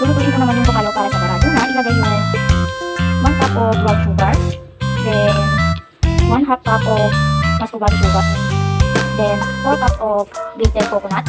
Lulutuin ko naman yung bukalo para sa barado na ilagay yung 1 cup of white sugar, then 1/2 cup of muscovado sugar, then 4 cups of grated coconut,